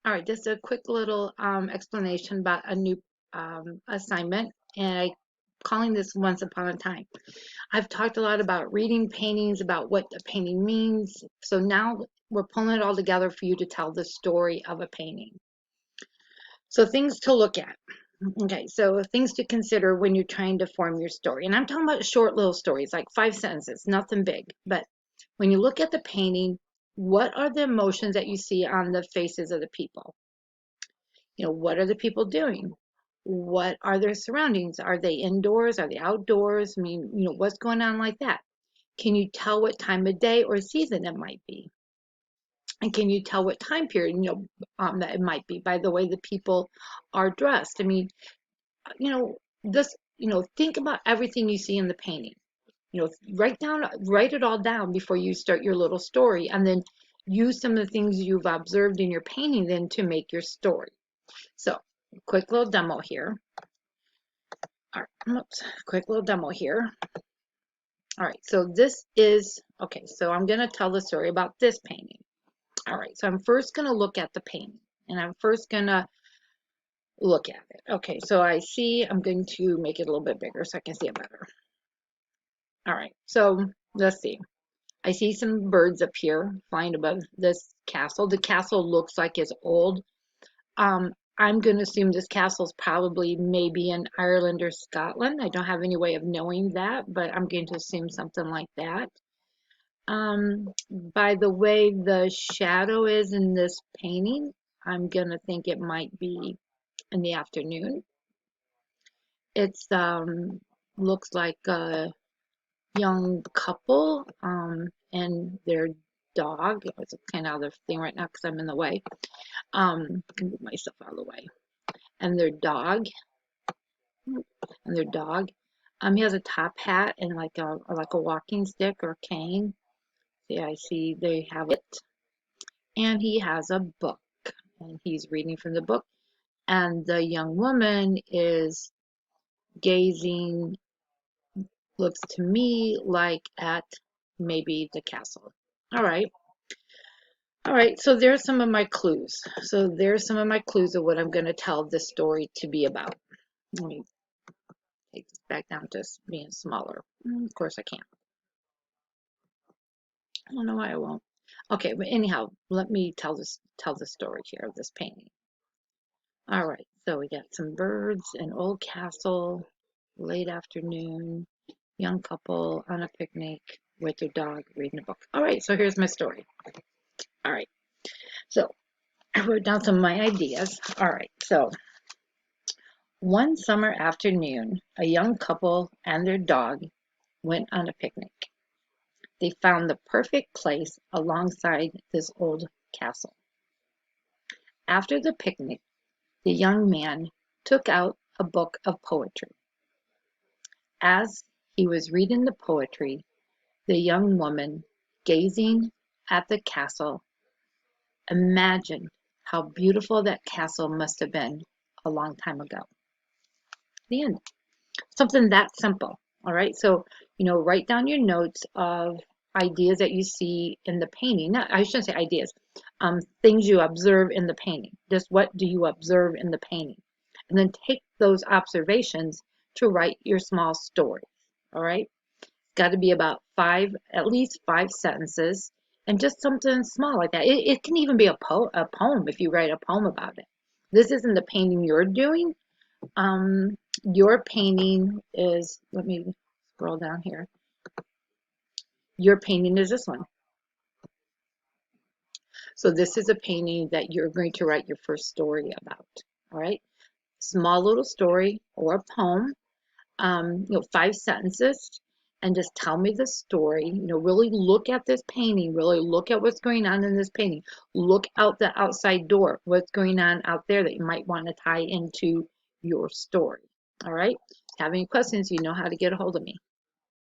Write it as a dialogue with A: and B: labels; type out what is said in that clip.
A: All right, just a quick little explanation about a new assignment, and I calling this Once Upon a Time. I've talked a lot about reading paintings, about what the painting means. So now we're pulling it all together for you to tell the story of a painting. So things to look at. Okay, so things to consider when you're trying to form your story. And I'm talking about short little stories, like 5 sentences, nothing big. But when you look at the painting, what are the emotions that you see on the faces of the people? What are the people doing? What are their surroundings? Are they indoors? Are they outdoors? I mean, what's going on like that? Can you tell what time of day or season it might be? And can you tell what time period, that it might be by the way the people are dressed? I mean, this, think about everything you see in the painting. Write it all down before you start your little story, and then use some of the things you've observed in your painting then to make your story. So, quick little demo here. All right, oops, quick little demo here. All right, so this is, okay, so I'm going to tell the story about this painting. All right, so I'm first going to look at the painting, and I'm first going to look at it. Okay, so I'm going to make it a little bit bigger so I can see it better. All right, so let's see. I see some birds up here flying above this castle. The castle looks like it's old. I'm going to assume this castle is probably maybe in Ireland or Scotland. I don't have any way of knowing that, but I'm going to assume something like that. By the way the shadow is in this painting, I'm going to think it might be in the afternoon. It's looks like a young couple and their dog. It's kind of out of the thing right now because I'm in the way. I can move myself out of the way. And their dog. He has a top hat and like a walking stick or cane. See, I see they have it. And he has a book. And he's reading from the book. And the young woman is gazing, looks to me like at maybe the castle. All right. All right, so there's some of my clues. So there's some of my clues of what I'm going to tell this story to be about. Let me take this back down to being smaller. Of course I can't. I don't know why I won't. Okay, but anyhow, let me tell the story here of this painting. All right, so we got some birds, an old castle, late afternoon, young couple on a picnic with their dog reading a book. All right, so here's my story. All right, so I wrote down some of my ideas. All right, so one summer afternoon, a young couple and their dog went on a picnic. They found the perfect place alongside this old castle. After the picnic, the young man took out a book of poetry. As he was reading the poetry, the young woman, gazing at the castle, imagined how beautiful that castle must have been a long time ago. The end. Something that simple. All right. So, write down your notes of ideas that you see in the painting. Not, I shouldn't say ideas, things you observe in the painting. Just what do you observe in the painting? And then take those observations to write your small story. All right. Got to be about at least 5 sentences, and just something small like that. It can even be a poem if you write a poem about it. This isn't the painting you're doing. Your painting is, let me scroll down here. Your painting is this one. So this is a painting that you're going to write your first story about. All right. Small little story or a poem, 5 sentences, and just tell me the story. Really look at this painting, really look at what's going on in this painting. Look out the outside door, what's going on out there that you might want to tie into your story. All right. If you have any questions, you know how to get a hold of me.